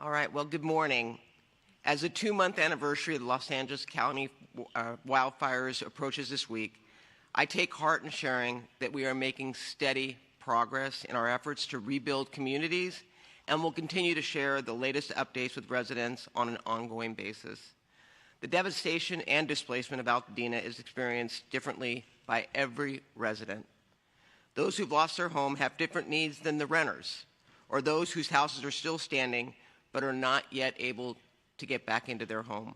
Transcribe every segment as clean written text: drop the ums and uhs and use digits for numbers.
All right, well, good morning. As the 2-month anniversary of the Los Angeles County wildfires approaches this week, I take heart in sharing that we are making steady progress in our efforts to rebuild communities and will continue to share the latest updates with residents on an ongoing basis. The devastation and displacement of Altadena is experienced differently by every resident. Those who've lost their home have different needs than the renters, or those whose houses are still standing but are not yet able to get back into their home.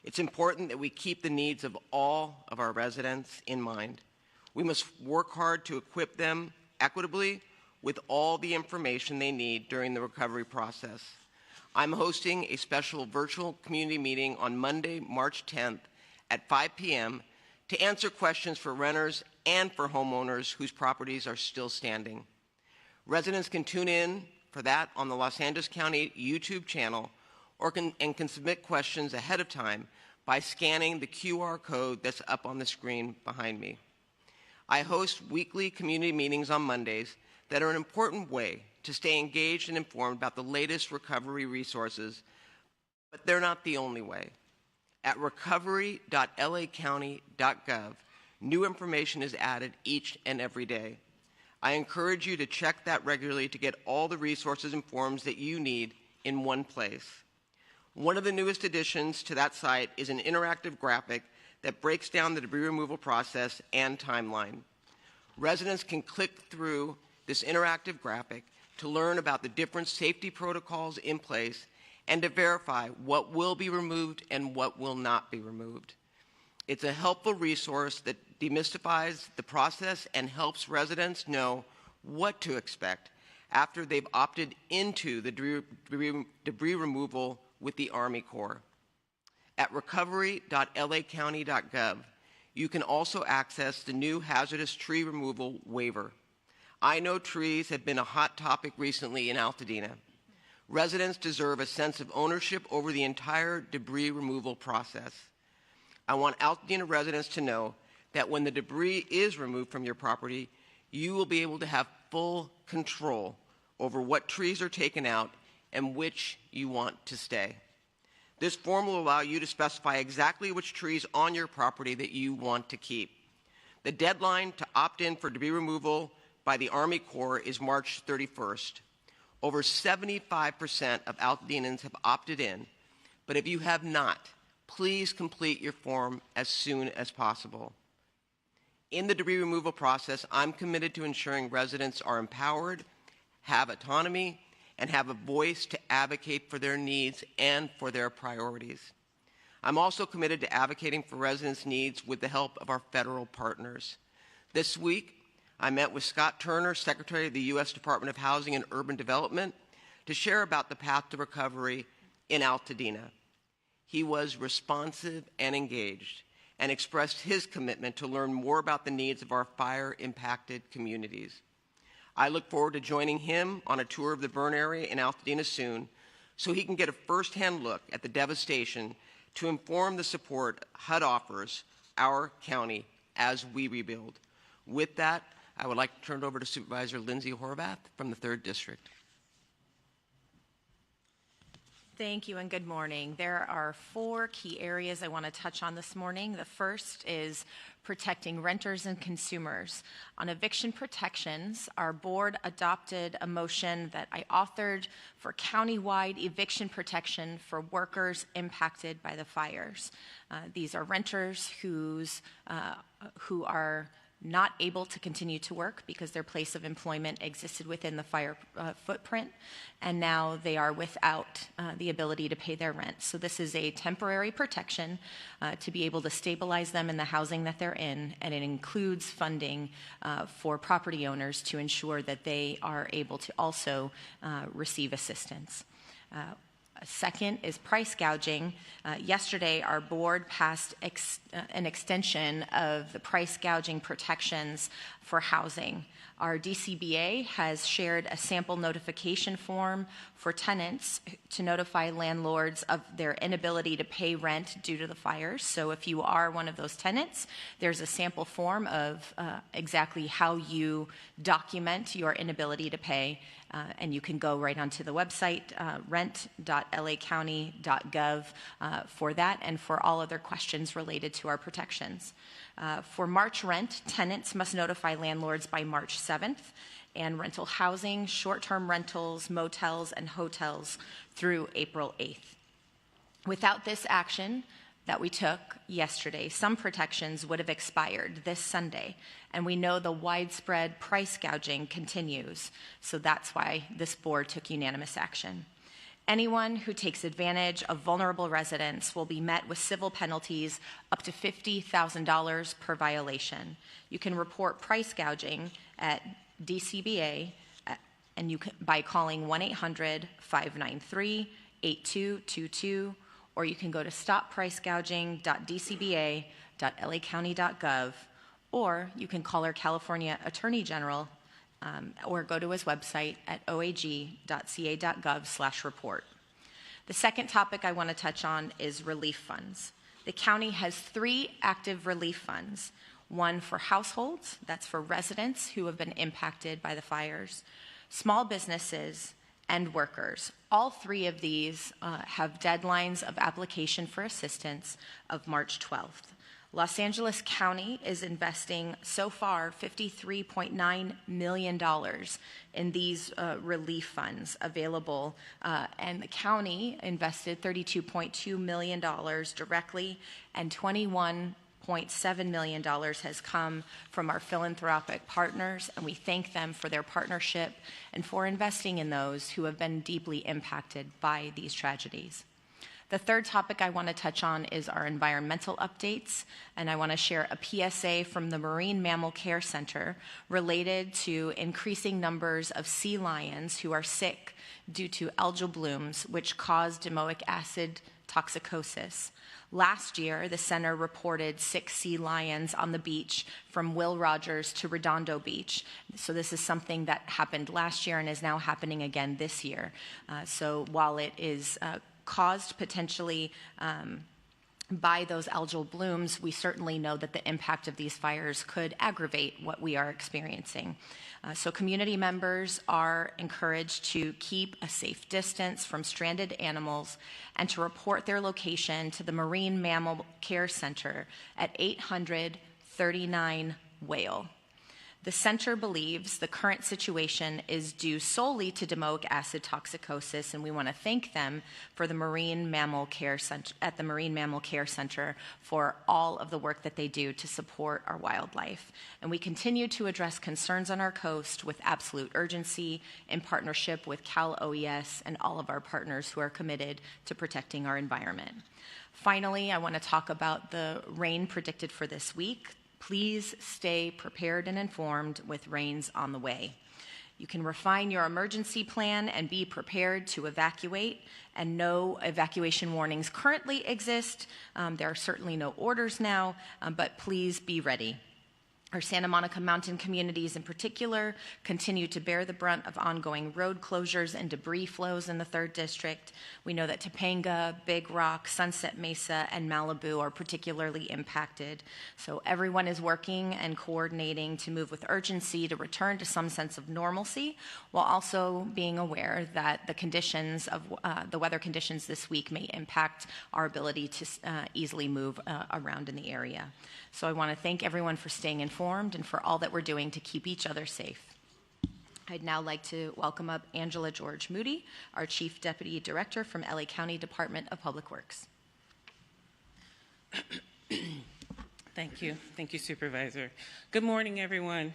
It's important that we keep the needs of all of our residents in mind. We must work hard to equip them equitably with all the information they need during the recovery process. I'm hosting a special virtual community meeting on Monday, March 10th at 5 p.m. to answer questions for renters and for homeowners whose properties are still standing. Residents can tune in for that on the Los Angeles County YouTube channel and can submit questions ahead of time by scanning the QR code that's up on the screen behind me. I host weekly community meetings on Mondays that are an important way to stay engaged and informed about the latest recovery resources, but they're not the only way. At recovery.lacounty.gov, new information is added each and every day. I encourage you to check that regularly to get all the resources and forms that you need in one place. One of the newest additions to that site is an interactive graphic that breaks down the debris removal process and timeline. Residents can click through this interactive graphic to learn about the different safety protocols in place and to verify what will be removed and what will not be removed. It's a helpful resource that demystifies the process and helps residents know what to expect after they've opted into the debris removal with the Army Corps. At recovery.lacounty.gov, you can also access the new hazardous tree removal waiver. I know trees have been a hot topic recently in Altadena. Residents deserve a sense of ownership over the entire debris removal process. I want Altadena residents to know that when the debris is removed from your property, you will be able to have full control over what trees are taken out and which you want to stay. This form will allow you to specify exactly which trees on your property that you want to keep. The deadline to opt in for debris removal by the Army Corps is March 31st. Over 75% of Altadenans have opted in, but if you have not, please complete your form as soon as possible. In the debris removal process, I'm committed to ensuring residents are empowered, have autonomy, and have a voice to advocate for their needs and for their priorities. I'm also committed to advocating for residents' needs with the help of our federal partners. This week, I met with Scott Turner, Secretary of the U.S. Department of Housing and Urban Development, to share about the path to recovery in Altadena. He was responsive and engaged and expressed his commitment to learn more about the needs of our fire-impacted communities. I look forward to joining him on a tour of the burn area in Altadena soon so he can get a firsthand look at the devastation to inform the support HUD offers our county as we rebuild. With that, I would like to turn it over to Supervisor Lindsay Horvath from the 3rd District. Thank you and good morning. There are 4 key areas I want to touch on this morning. The first is protecting renters and consumers. On eviction protections, our board adopted a motion that I authored for countywide eviction protection for workers impacted by the fires. These are renters who are not able to continue to work because their place of employment existed within the fire footprint, and now they are without the ability to pay their rent. So this is a temporary protection to be able to stabilize them in the housing that they're in, and it includes funding for property owners to ensure that they are able to also receive assistance. Second is price gouging. Yesterday, our board passed an extension of the price gouging protections for housing. Our DCBA has shared a sample notification form for tenants to notify landlords of their inability to pay rent due to the fires. So if you are one of those tenants, there's a sample form of exactly how you document your inability to pay. And you can go right onto the website, rent.lacounty.gov, for that and for all other questions related to our protections. For March rent, tenants must notify landlords by March 7th, and rental housing, short-term rentals, motels, and hotels through April 8th. Without this action that we took yesterday, some protections would have expired this Sunday, and we know the widespread price gouging continues, so that's why this board took unanimous action. Anyone who takes advantage of vulnerable residents will be met with civil penalties up to $50,000 per violation. You can report price gouging at DCBA and by calling 1-800-593-8222, or you can go to stoppricegouging.dcba.lacounty.gov, or you can call our California Attorney General or go to his website at oag.ca.gov/report. The second topic I want to touch on is relief funds. The county has 3 active relief funds, one for households, that's for residents who have been impacted by the fires, small businesses, and workers. All 3 of these have deadlines of application for assistance of March 12th. Los Angeles County is investing so far $53.9 million in these relief funds available, and the county invested $32.2 million directly, and $21.7 million has come from our philanthropic partners, and we thank them for their partnership and for investing in those who have been deeply impacted by these tragedies. The third topic I want to touch on is our environmental updates, and I want to share a PSA from the Marine Mammal Care Center related to increasing numbers of sea lions who are sick due to algal blooms, which cause domoic acid toxicosis. Last year, the center reported 6 sea lions on the beach from Will Rogers to Redondo Beach. So this is something that happened last year and is now happening again this year. So while it is caused potentially by those algal blooms, we certainly know that the impact of these fires could aggravate what we are experiencing. So community members are encouraged to keep a safe distance from stranded animals and to report their location to the Marine Mammal Care Center at 800-39 Whale. The center believes the current situation is due solely to domoic acid toxicosis, and we want to thank them for the Marine Mammal Care Center at the Marine Mammal Care Center for all of the work that they do to support our wildlife. And we continue to address concerns on our coast with absolute urgency in partnership with Cal OES and all of our partners who are committed to protecting our environment. Finally, I want to talk about the rain predicted for this week. Please stay prepared and informed with rains on the way. You can refine your emergency plan and be prepared to evacuate, and no evacuation warnings currently exist. There are certainly no orders now, but please be ready. Our Santa Monica Mountain communities in particular continue to bear the brunt of ongoing road closures and debris flows in the 3rd District. We know that Topanga, Big Rock, Sunset Mesa, and Malibu are particularly impacted. So everyone is working and coordinating to move with urgency to return to some sense of normalcy, while also being aware that the conditions of the weather conditions this week may impact our ability to easily move around in the area. So I want to thank everyone for staying informed and for all that we're doing to keep each other safe. I'd now like to welcome up Angela George Moody, our Chief Deputy Director from LA County Department of Public Works. Thank you. Thank you, Supervisor. Good morning, everyone.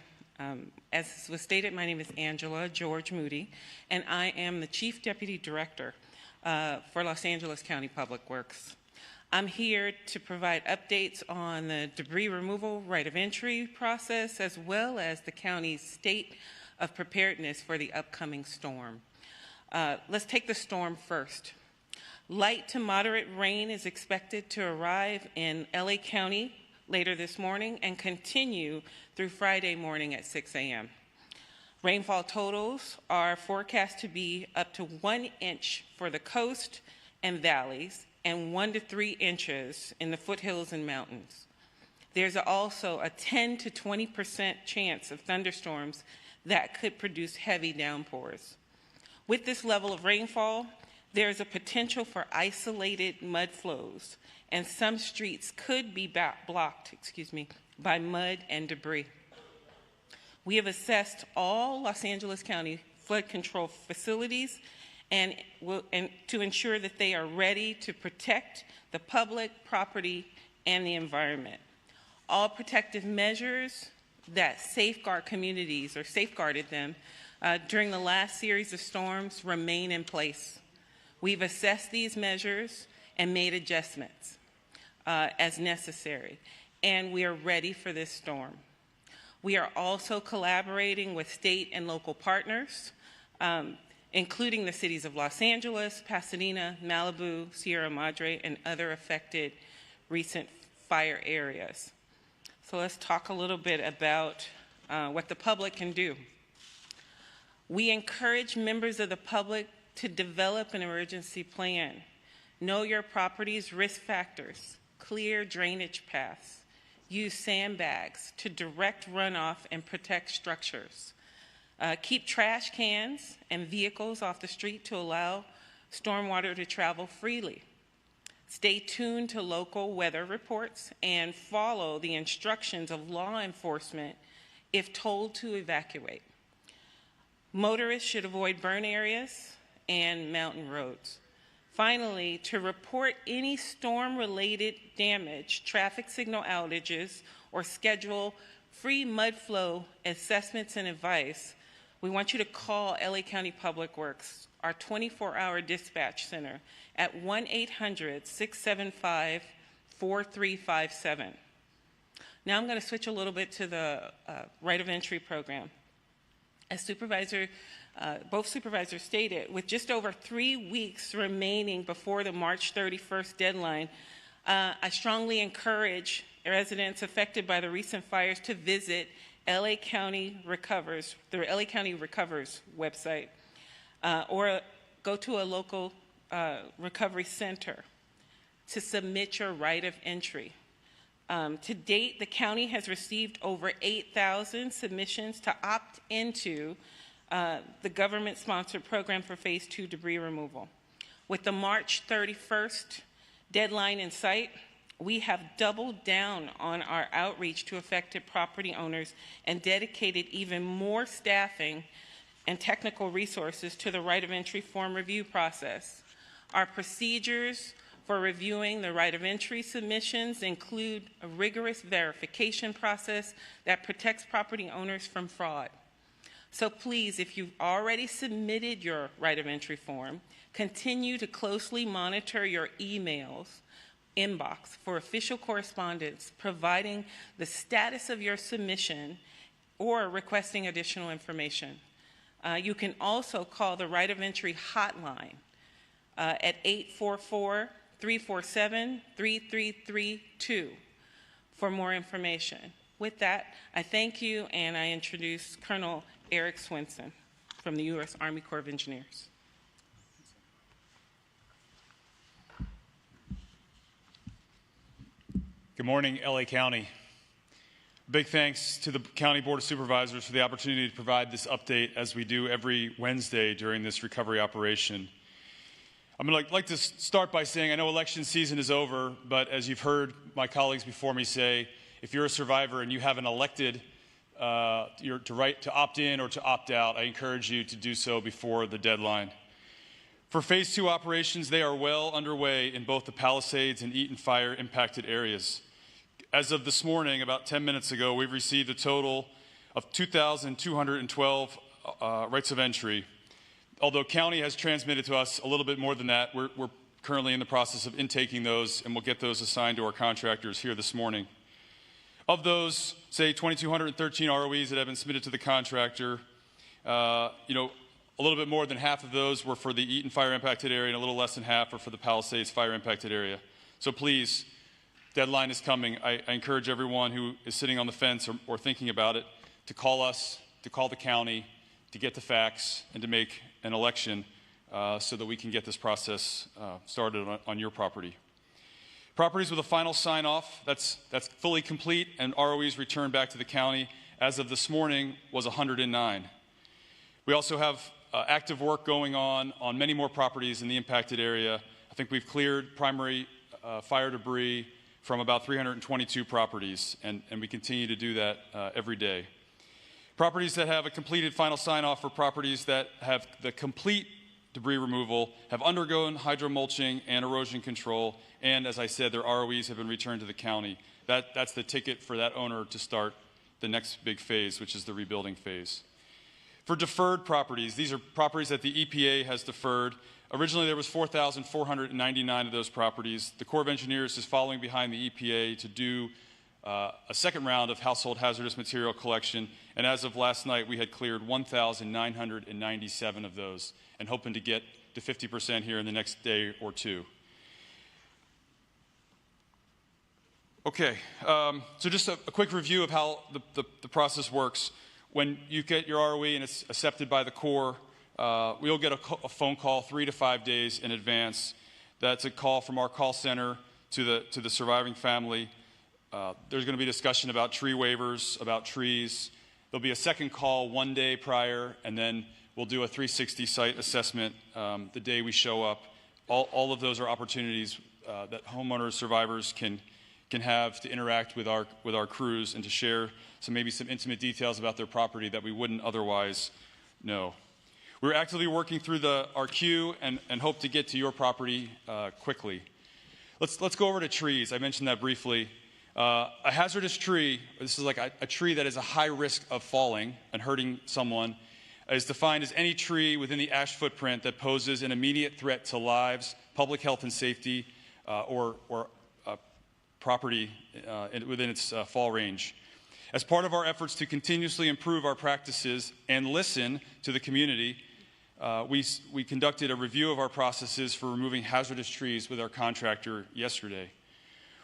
As was stated, my name is Angela George Moody, and I am the Chief Deputy Director for Los Angeles County Public Works. I'm here to provide updates on the debris removal right of entry process, as well as the county's state of preparedness for the upcoming storm. Let's take the storm first. Light to moderate rain is expected to arrive in LA County later this morning and continue through Friday morning at 6 a.m. Rainfall totals are forecast to be up to 1 inch for the coast and valleys, and 1 to 3 inches in the foothills and mountains. There's also a 10 to 20% chance of thunderstorms that could produce heavy downpours. With this level of rainfall, there is a potential for isolated mud flows, and some streets could be blocked by mud and debris. We have assessed all Los Angeles County flood control facilities and to ensure that they are ready to protect the public, property, and the environment. All protective measures that safeguard communities or safeguarded them during the last series of storms remain in place. We've assessed these measures and made adjustments as necessary, and we are ready for this storm. We are also collaborating with state and local partners, including the cities of Los Angeles, Pasadena, Malibu, Sierra Madre, and other affected recent fire areas. So let's talk a little bit about what the public can do. We encourage members of the public to develop an emergency plan. Know your property's risk factors, clear drainage paths, use sandbags to direct runoff and protect structures. Keep trash cans and vehicles off the street to allow stormwater to travel freely. Stay tuned to local weather reports and follow the instructions of law enforcement if told to evacuate. Motorists should avoid burn areas and mountain roads. Finally, to report any storm-related damage, traffic signal outages, or schedule free mud flow assessments and advice, we want you to call LA County Public Works, our 24-hour dispatch center, at 1-800-675-4357. Now I'm going to switch a little bit to the right of entry program. As both supervisors stated, with just over 3 weeks remaining before the March 31st deadline, I strongly encourage residents affected by the recent fires to visit LA County Recovers, the LA County Recovers website, or go to a local recovery center to submit your right of entry. To date, the county has received over 8,000 submissions to opt into the government-sponsored program for Phase 2 debris removal. With the March 31st deadline in sight, we have doubled down on our outreach to affected property owners and dedicated even more staffing and technical resources to the right of entry form review process. Our procedures for reviewing the right of entry submissions include a rigorous verification process that protects property owners from fraud. So please, if you've already submitted your right of entry form, continue to closely monitor your emails inbox for official correspondence providing the status of your submission or requesting additional information. You can also call the right of entry hotline at 844-347-3332 for more information. With that, I thank you and I introduce Colonel Eric Swinson from the U.S. Army Corps of Engineers. Good morning, LA County. Big thanks to the County Board of Supervisors for the opportunity to provide this update as we do every Wednesday during this recovery operation. I'm going to like to start by saying I know election season is over, but as you've heard my colleagues before me say, if you're a survivor and you haven't elected your right to opt in or to opt out, I encourage you to do so before the deadline. For Phase 2 operations, they are well underway in both the Palisades and Eaton fire impacted areas. As of this morning, about 10 minutes ago, we've received a total of 2,212 rights of entry. Although county has transmitted to us a little bit more than that, we're currently in the process of intaking those, and we'll get those assigned to our contractors here this morning. Of those, say 2,213 ROEs that have been submitted to the contractor, a little bit more than half of those were for the Eaton fire impacted area, and a little less than half are for the Palisades fire impacted area. So please, deadline is coming. I encourage everyone who is sitting on the fence or thinking about it to call us, to call the county, to get the facts, and to make an election so that we can get this process started on your property. Properties with a final sign-off, that's fully complete, and ROEs returned back to the county as of this morning was 109. We also have active work going on many more properties in the impacted area. I think we've cleared primary fire debris from about 322 properties, and we continue to do that every day. Properties that have a completed final sign-off for properties that have the complete debris removal have undergone hydromulching and erosion control, and as I said, their ROEs have been returned to the county. That's the ticket for that owner to start the next big phase, which is the rebuilding phase. For deferred properties, these are properties that the EPA has deferred. Originally, there was 4,499 of those properties. The Corps of Engineers is following behind the EPA to do a second round of household hazardous material collection, and as of last night, we had cleared 1,997 of those, and hoping to get to 50% here in the next day or two. Okay, so just a quick review of how the process works. When you get your ROE and it's accepted by the Corps, we'll get a phone call 3 to 5 days in advance. That's a call from our call center to the surviving family. There's going to be discussion about tree waivers, about trees. There'll be a second call 1 day prior, and then we'll do a 360 site assessment the day we show up. All of those are opportunities that homeowners, survivors can have to interact with our crews and to share maybe some intimate details about their property that we wouldn't otherwise know. We're actively working through our queue and hope to get to your property quickly. Let's go over to trees. I mentioned that briefly. A hazardous tree, this is like a tree that is a high risk of falling and hurting someone, is defined as any tree within the ash footprint that poses an immediate threat to lives, public health and safety, or property within its fall range. As part of our efforts to continuously improve our practices and listen to the community, we conducted a review of our processes for removing hazardous trees with our contractor yesterday.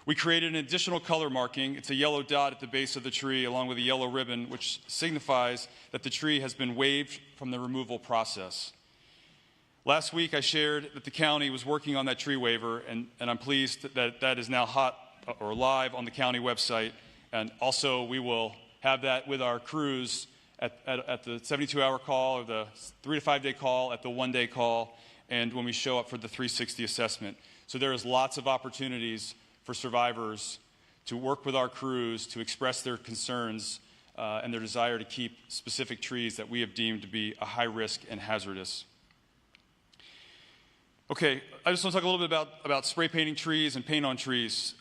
We created an additional color marking. It's a yellow dot at the base of the tree along with a yellow ribbon, which signifies that the tree has been waived from the removal process. Last week, I shared that the county was working on that tree waiver, and I'm pleased that is now hot or live on the county website. And also, we will have that with our crews at the 72-hour call, or the 3 to 5 day call, at the 1 day call, and when we show up for the 360 assessment. So there is lots of opportunities for survivors to work with our crews to express their concerns and their desire to keep specific trees that we have deemed to be a high risk and hazardous. Okay, I just want to talk a little bit about spray painting trees and paint on trees.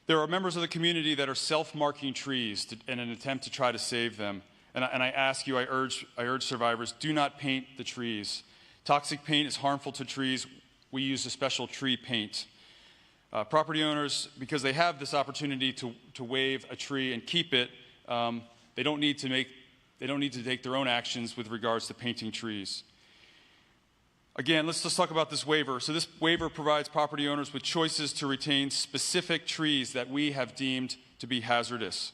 There are members of the community that are self-marking trees in an attempt to try to save them. And I ask you, I urge survivors, do not paint the trees. Toxic paint is harmful to trees. We use a special tree paint. Property owners, because they have this opportunity to waive a tree and keep it, they don't need to take their own actions with regards to painting trees. Again, let's just talk about this waiver. So this waiver provides property owners with choices to retain specific trees that we have deemed to be hazardous.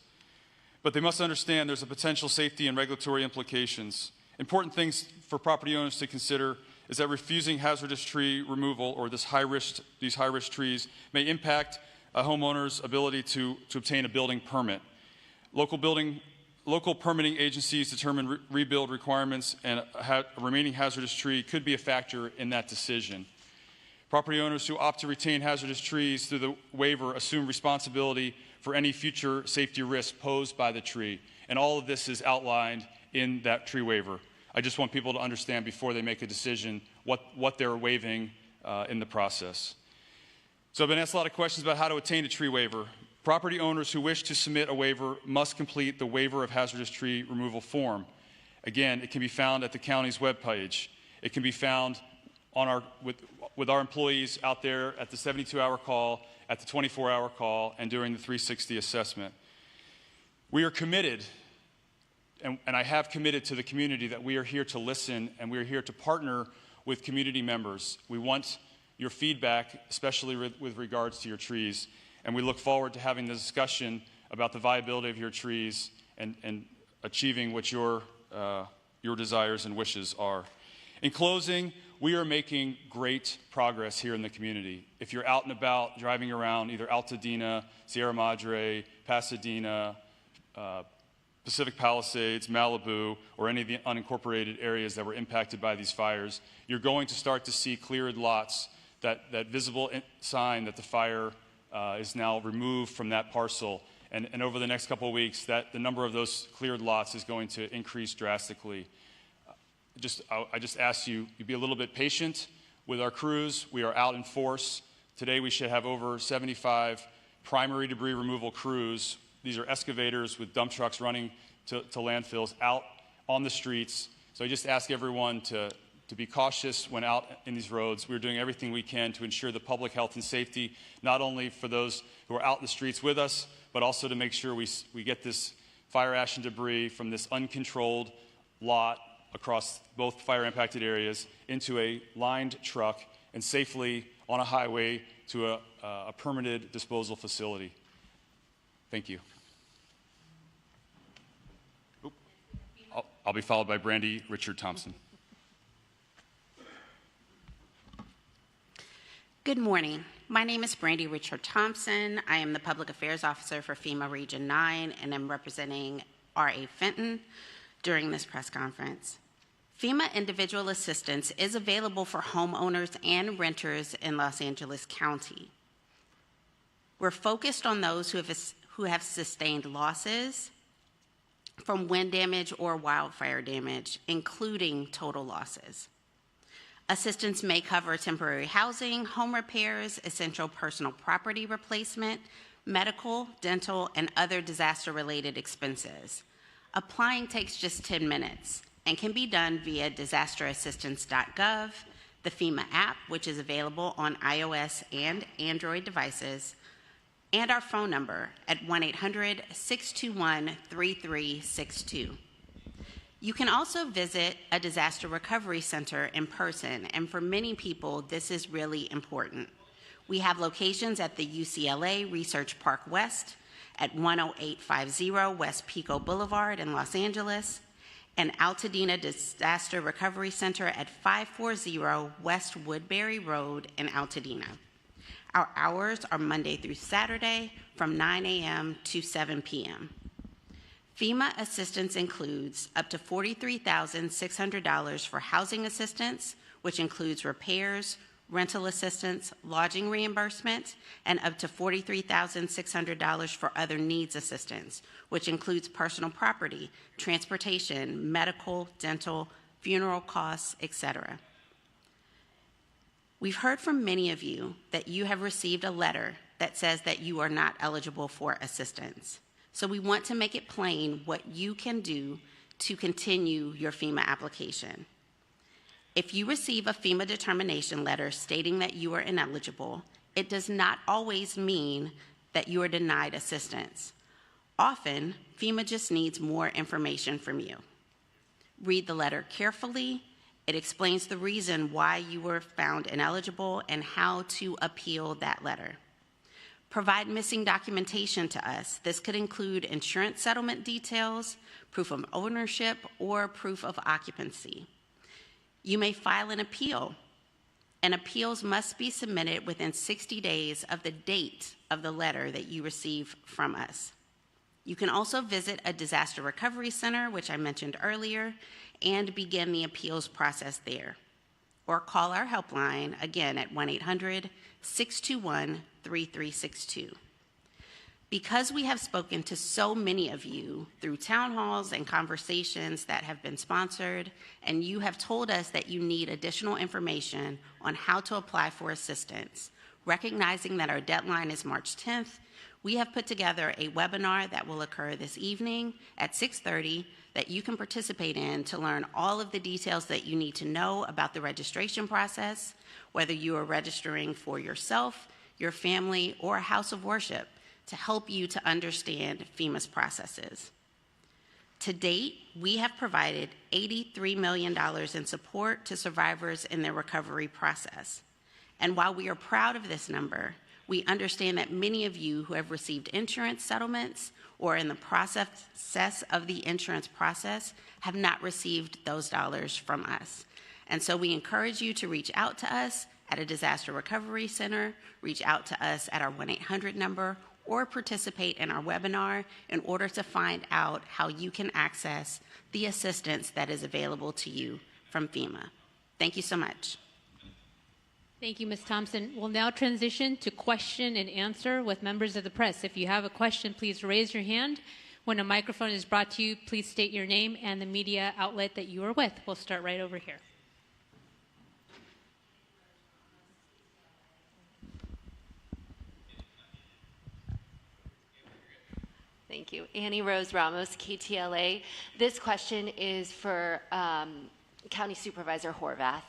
But they must understand there's a potential safety and regulatory implications. Important things for property owners to consider is that refusing hazardous tree removal or these high-risk trees may impact a homeowner's ability to obtain a building permit. Local permitting agencies determine rebuild requirements, and a remaining hazardous tree could be a factor in that decision. Property owners who opt to retain hazardous trees through the waiver assume responsibility for any future safety risk posed by the tree. And all of this is outlined in that tree waiver. I just want people to understand before they make a decision what they're waiving in the process. So I've been asked a lot of questions about how to attain a tree waiver. Property owners who wish to submit a waiver must complete the waiver of hazardous tree removal form. Again, it can be found at the county's webpage. It can be found on with our employees out there at the 72-hour call, at the 24-hour call, and during the 360 assessment. We are committed, and I have committed to the community, that we are here to listen and we are here to partner with community members. We want your feedback, especially with regards to your trees. And we look forward to having the discussion about the viability of your trees and achieving what your desires and wishes are. In closing, we are making great progress here in the community. If you're out and about, driving around either Altadena, Sierra Madre, Pasadena, Pacific Palisades, Malibu, or any of the unincorporated areas that were impacted by these fires, you're going to start to see cleared lots, that visible sign that the fire is now removed from that parcel. And over the next couple of weeks, the number of those cleared lots is going to increase drastically. I just ask you be a little bit patient with our crews. We are out in force. Today we should have over 75 primary debris removal crews. These are excavators with dump trucks running to landfills out on the streets. So I just ask everyone to be cautious when out in these roads. We're doing everything we can to ensure the public health and safety, not only for those who are out in the streets with us, but also to make sure we get this fire ash and debris from this uncontrolled lot across both fire-impacted areas into a lined truck and safely on a highway to a permitted disposal facility. Thank you. I'll be followed by Brandy Richard Thompson. Good morning. My name is Brandy Richard Thompson. I am the Public Affairs Officer for FEMA Region 9, and I'm representing R.A. Fenton during this press conference. FEMA individual assistance is available for homeowners and renters in Los Angeles County. We're focused on those who have sustained losses from wind damage or wildfire damage, including total losses. Assistance may cover temporary housing, home repairs, essential personal property replacement, medical, dental, and other disaster-related expenses. Applying takes just 10 minutes and can be done via disasterassistance.gov, the FEMA app, which is available on iOS and Android devices, and our phone number at 1-800-621-3362. You can also visit a disaster recovery center in person, and for many people, this is really important. We have locations at the UCLA Research Park West at 10850 West Pico Boulevard in Los Angeles, and Altadena Disaster Recovery Center at 540 West Woodbury Road in Altadena. Our hours are Monday through Saturday from 9 a.m. to 7 p.m. FEMA assistance includes up to $43,600 for housing assistance, which includes repairs, rental assistance, lodging reimbursement, and up to $43,600 for other needs assistance, which includes personal property, transportation, medical, dental, funeral costs, etc. We've heard from many of you that you have received a letter that says that you are not eligible for assistance. So we want to make it plain what you can do to continue your FEMA application. If you receive a FEMA determination letter stating that you are ineligible, it does not always mean that you are denied assistance. Often, FEMA just needs more information from you. Read the letter carefully. It explains the reason why you were found ineligible and how to appeal that letter. Provide missing documentation to us. This could include insurance settlement details, proof of ownership, or proof of occupancy. You may file an appeal, and appeals must be submitted within 60 days of the date of the letter that you receive from us. You can also visit a disaster recovery center, which I mentioned earlier, and begin the appeals process there. Or call our helpline, again, at 1-800-621-3362. Because we have spoken to so many of you through town halls and conversations that have been sponsored, and you have told us that you need additional information on how to apply for assistance, recognizing that our deadline is March 10th, we have put together a webinar that will occur this evening at 6:30 that you can participate in to learn all of the details that you need to know about the registration process, whether you are registering for yourself, your family, or a house of worship, to help you to understand FEMA's processes. To date, we have provided $83 million in support to survivors in their recovery process. And while we are proud of this number, we understand that many of you who have received insurance settlements or in the process of the insurance process have not received those dollars from us. And so we encourage you to reach out to us at a disaster recovery center, reach out to us at our 1-800 number, or participate in our webinar in order to find out how you can access the assistance that is available to you from FEMA. Thank you so much. Thank you, Ms. Thompson. We'll now transition to question and answer with members of the press. If you have a question, please raise your hand. When a microphone is brought to you, please state your name and the media outlet that you are with. We'll start right over here. Thank you. Annie Rose Ramos, KTLA. This question is for County Supervisor Horvath.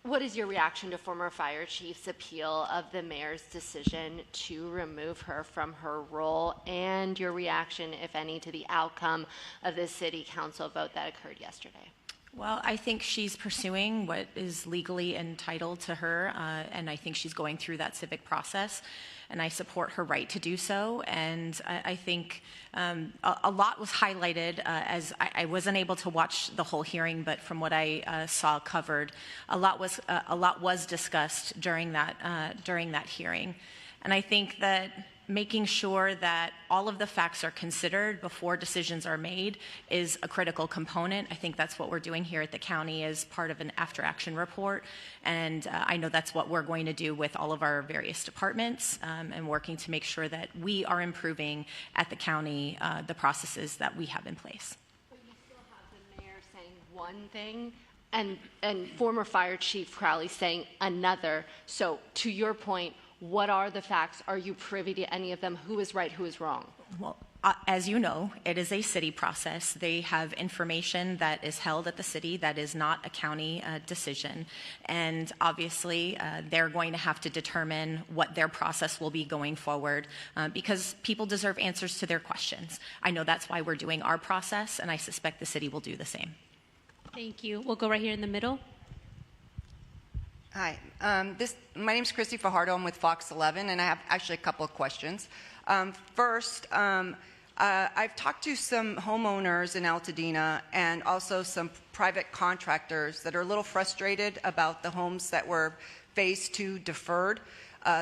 What is your reaction to former fire chief's appeal of the mayor's decision to remove her from her role, and your reaction, if any, to the outcome of the city council vote that occurred yesterday? Well, I think she's pursuing what is legally entitled to her, and I think she's going through that civic process, and I support her right to do so. And I think a lot was highlighted as I wasn't able to watch the whole hearing, but from what I saw covered, a lot was discussed during that hearing, and I think that making sure that all of the facts are considered before decisions are made is a critical component. I think that's what we're doing here at the county as part of an after-action report, and I know that's what we're going to do with all of our various departments, and working to make sure that we are improving at the county the processes that we have in place. But you still have the mayor saying one thing and former fire chief Crowley saying another. So to your point, what are the facts? Are you privy to any of them? Who is right, who is wrong? Well, as you know, it is a city process. They have information that is held at the city that is not a county decision. And obviously, they're going to have to determine what their process will be going forward, because people deserve answers to their questions. I know that's why we're doing our process, and I suspect the city will do the same. Thank you. We'll go right here in the middle. Hi, my name is Christy Fajardo. I'm with Fox 11, and I have actually a couple of questions. First, I've talked to some homeowners in Altadena and also some private contractors that are a little frustrated about the homes that were phase 2 deferred.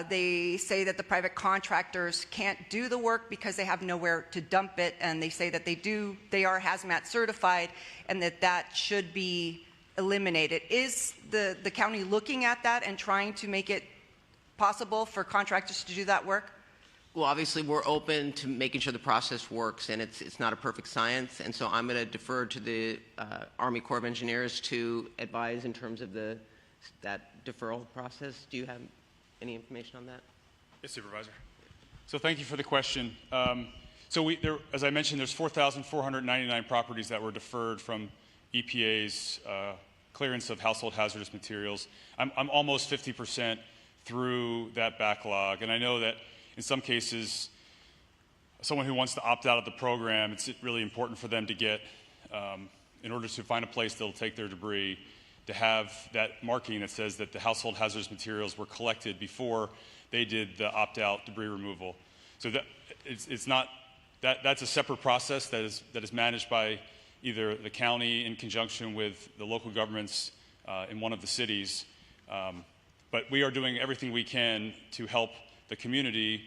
They say that the private contractors can't do the work because they have nowhere to dump it, and they say that they are hazmat certified, and that should be eliminated. Is the county looking at that and trying to make it possible for contractors to do that work? Well, obviously, we're open to making sure the process works, and it's not a perfect science. And so I'm going to defer to the Army Corps of Engineers to advise in terms of that deferral process. Do you have any information on that? Yes, Supervisor. So thank you for the question. As I mentioned, there's 4,499 properties that were deferred from EPA's clearance of household hazardous materials. I'm almost 50% through that backlog, and I know that in some cases, someone who wants to opt out of the program, it's really important for them to get, in order to find a place they'll take their debris, to have that marking that says that the household hazardous materials were collected before they did the opt-out debris removal. So that's a separate process that is managed by either the county in conjunction with the local governments in one of the cities. But we are doing everything we can to help the community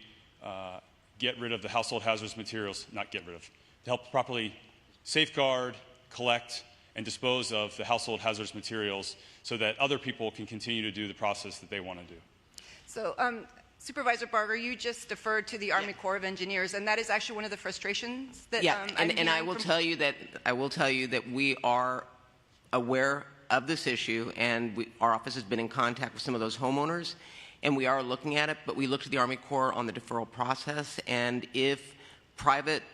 get rid of the household hazardous materials, to help properly safeguard, collect, and dispose of the household hazardous materials so that other people can continue to do the process that they want to do. So, Supervisor Barger, you just deferred to the Army Corps of Engineers, and that is actually one of the frustrations that and I will tell you that we are aware of this issue, and our office has been in contact with some of those homeowners, and we are looking at it. But we look to the Army Corps on the deferral process, and if private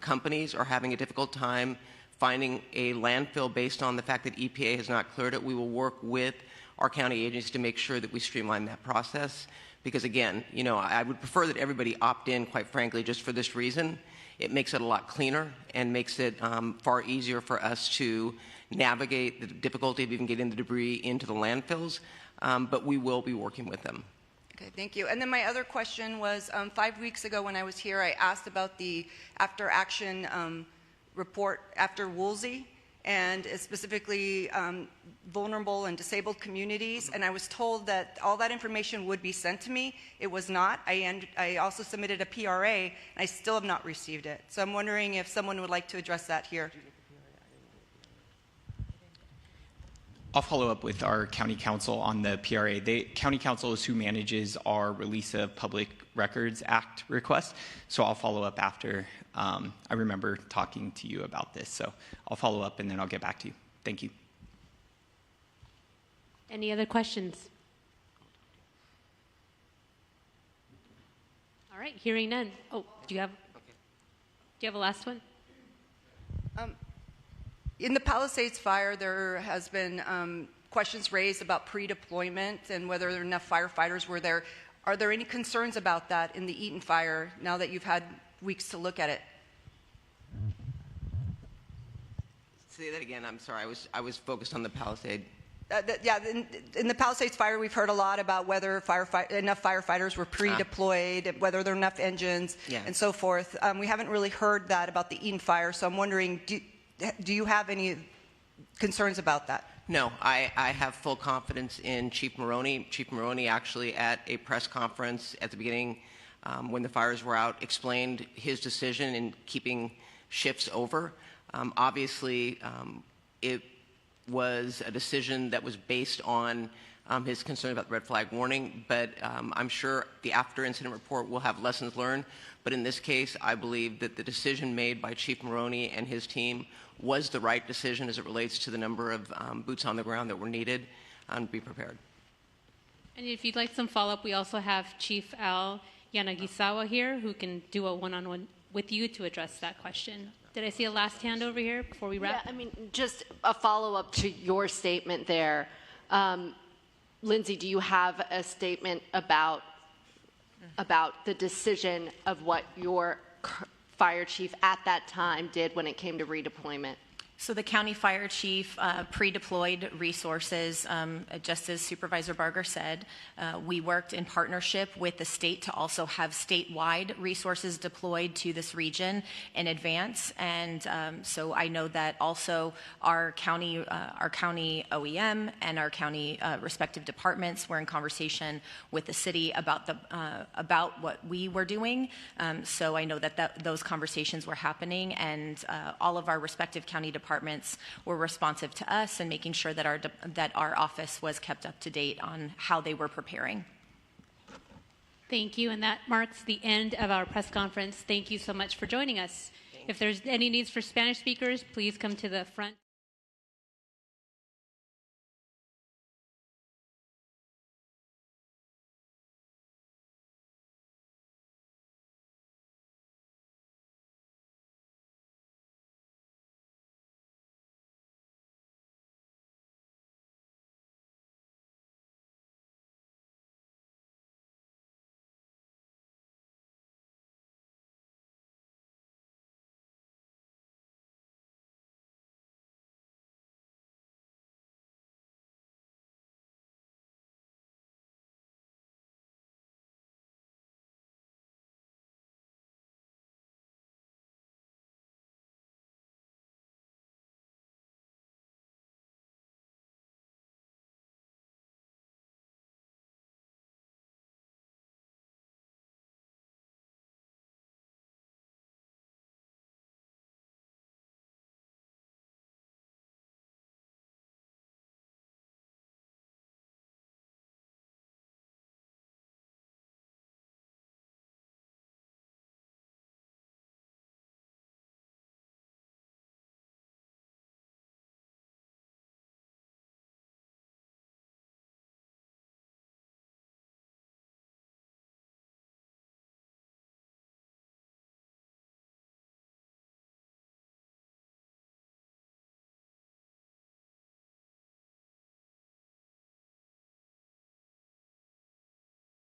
companies are having a difficult time finding a landfill based on the fact that EPA has not cleared it, we will work with our county agencies to make sure that we streamline that process. Because again, I would prefer that everybody opt in, quite frankly, just for this reason. It makes it a lot cleaner and makes it far easier for us to navigate the difficulty of even getting the debris into the landfills, but we will be working with them. Okay, thank you. And then my other question was, 5 weeks ago when I was here, I asked about the after-action report after Woolsey, and specifically vulnerable and disabled communities. And I was told that all that information would be sent to me. It was not. I also submitted a PRA, and I still have not received it. So I'm wondering if someone would like to address that here. I'll follow up with our county council on the PRA. County council is who manages our Release of Public Records Act request. So I'll follow up after. I remember talking to you about this. So I'll follow up and then I'll get back to you. Thank you. Any other questions? All right, hearing none. Oh, do you have a last one? In the Palisades fire, there has been questions raised about pre-deployment and whether enough firefighters were there. Are there any concerns about that in the Eaton fire now that you've had weeks to look at it? Say that again. I'm sorry. I was focused on the Palisade. In the Palisades fire, we've heard a lot about whether enough firefighters were pre-deployed, whether there are enough engines, and so forth. We haven't really heard that about the Eaton fire, so I'm wondering, do you have any concerns about that? No, I have full confidence in Chief Maroney. Chief Maroney actually at a press conference at the beginning when the fires were out explained his decision in keeping shifts over. Obviously, it was a decision that was based on his concern about the red flag warning, but I'm sure the after incident report will have lessons learned. But in this case, I believe that the decision made by Chief Maroney and his team was the right decision as it relates to the number of boots on the ground that were needed to be prepared. And if you'd like some follow-up, we also have Chief Al Yanagisawa here who can do a one-on-one with you to address that question. Did I see a last hand over here before we wrap? Yeah, I mean, just a follow-up to your statement there. Lindsay, do you have a statement about the decision of what your fire chief at that time did when it came to redeployment? So the county fire chief pre-deployed resources, just as Supervisor Barger said. We worked in partnership with the state to also have statewide resources deployed to this region in advance. And so I know that also our county OEM and our county respective departments were in conversation with the city about what we were doing. So I know that those conversations were happening, and all of our respective county departments were responsive to us and making sure that our office was kept up to date on how they were preparing. Thank you, and that marks the end of our press conference. Thank you so much for joining us. If there's any needs for Spanish speakers, please come to the front.